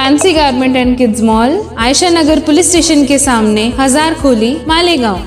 Fancy garment and kids mall, Ayesha Nagar police station के सामने, हजार खोली, मालेगांव।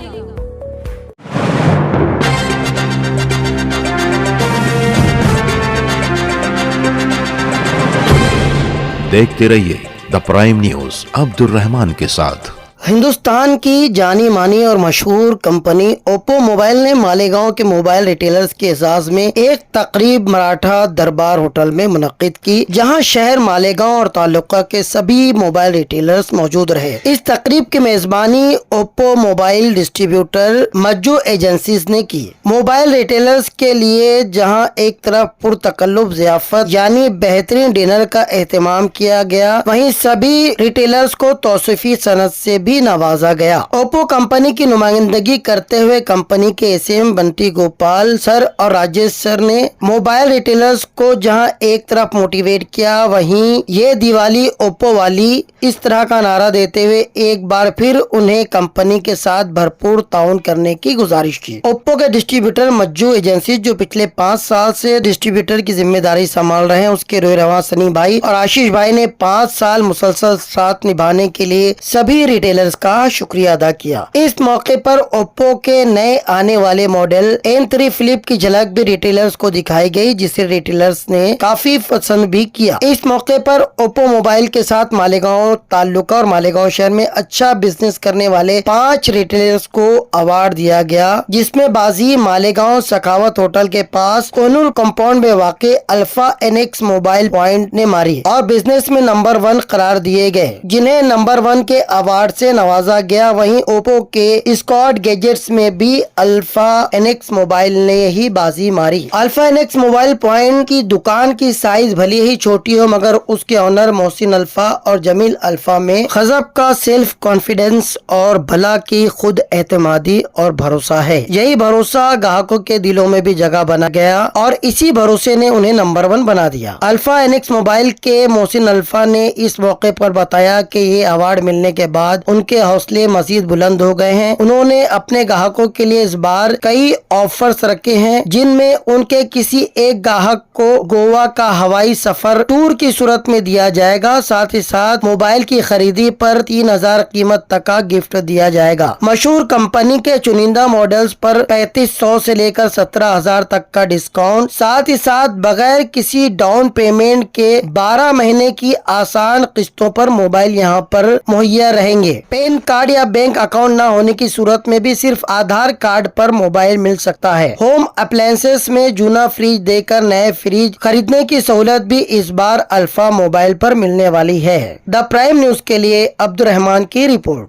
देखते रहिए the prime news Abdul Rahman के साथ। हिंदुस्तान की जानी मानी और मशहूर कंपनी ओप्पो मोबाइल ने मालेगांव के मोबाइल रिटेलर्स के एजाज में एक तकरीब मराठा दरबार होटल में मुनक्किद की, जहां शहर मालेगांव और तालुका के सभी मोबाइल रिटेलर्स मौजूद रहे। इस तकरीब की मेजबानी Oppo mobile distributor Majju agencies ने की। मोबाइल रिटेलर्स के लिए जहां एक तरफ पुरतकल्लुफ ज़ियाफत यानी बेहतरीन डिनर का एहतमाम किया गया, वहीं सभी रिटेलर्स को तौसीफी सनद से भी नवाजा गया। ओप्पो कंपनी की नुमाइंदगी करते हुए कंपनी के एसएम बंटी गोपाल सर और राजेश सर ने मोबाइल रिटेलर्स को जहां एक तरफ मोटिवेट किया, वहीं ये दिवाली ओप्पो वाली इस तरह का नारा देते हुए एक बार फिर उन्हें कंपनी के साथ भरपूर ताउन करने की गुजारिश की। ओप्पो के डिस्ट्रीब्यूटर मज्जू एजेंसी जो पिछले 5 साल से डिस्ट्रीब्यूटर की जिम्मेदारी संभाल रहे हैं, उसके रोए रवां सनी भाई और आशीष भाई ने 5 साल मुसलसल साथ निभाने के लिए सभी रिटेलर का शुक्रिया अदा किया। इस मौके पर ओप्पो के नए आने वाले मॉडल N3 फ्लिप की झलक भी रिटेलर्स को दिखाई गई, जिसे रिटेलर्स ने काफी पसंद भी किया। इस मौके पर ओप्पो मोबाइल के साथ मालेगांव तालुका और मालेगांव शहर में अच्छा बिजनेस करने वाले 5 रिटेलर्स को अवार्ड दिया गया, जिसमें बाजी मालेगांव सखावत होटल के पास कोनूर कंपाउंड में वाक़ अल्फा NX मोबाइल पॉइंट ने मारी और बिजनेस में नंबर 1 करार दिए गए, जिन्हें नंबर 1 के अवार्ड से नवाजा गया। वहीं ओप्पो के स्कॉट गैजेट्स में भी अल्फा NX मोबाइल ने ही बाजी मारी। अल्फा NX मोबाइल पॉइंट की दुकान की साइज भले ही छोटी हो, मगर उसके ऑनर मोहसिन अल्फा और जमील अल्फा में गजब का सेल्फ कॉन्फिडेंस और भला की खुद एतमादी और भरोसा है। यही भरोसा ग्राहकों के दिलों में भी जगह बना गया और इसी भरोसे ने उन्हें नंबर 1 बना दिया। अल्फा NX मोबाइल के मोहसिन अल्फा ने इस मौके पर बताया कि ये अवार्ड मिलने के बाद उनके हौसले मजीद बुलंद हो गए हैं। उन्होंने अपने ग्राहकों के लिए इस बार कई ऑफर्स रखे हैं, जिनमें उनके किसी एक ग्राहक को गोवा का हवाई सफर टूर की सूरत में दिया जाएगा। साथ ही साथ मोबाइल की खरीदी पर 3000 कीमत तक का गिफ्ट दिया जाएगा। मशहूर कंपनी के चुनिंदा मॉडल्स पर 3500 से लेकर 17000 तक का डिस्काउंट, साथ ही साथ बगैर किसी डाउन पेमेंट के 12 महीने की आसान किस्तों पर मोबाइल यहाँ पर मुहैया रहेंगे। पैन कार्ड या बैंक अकाउंट न होने की सूरत में भी सिर्फ आधार कार्ड पर मोबाइल मिल सकता है। होम अप्लायंसेस में जूना फ्रिज देकर नए फ्रिज खरीदने की सहूलत भी इस बार अल्फा मोबाइल पर मिलने वाली है। द प्राइम न्यूज के लिए अब्दुल रहमान की रिपोर्ट।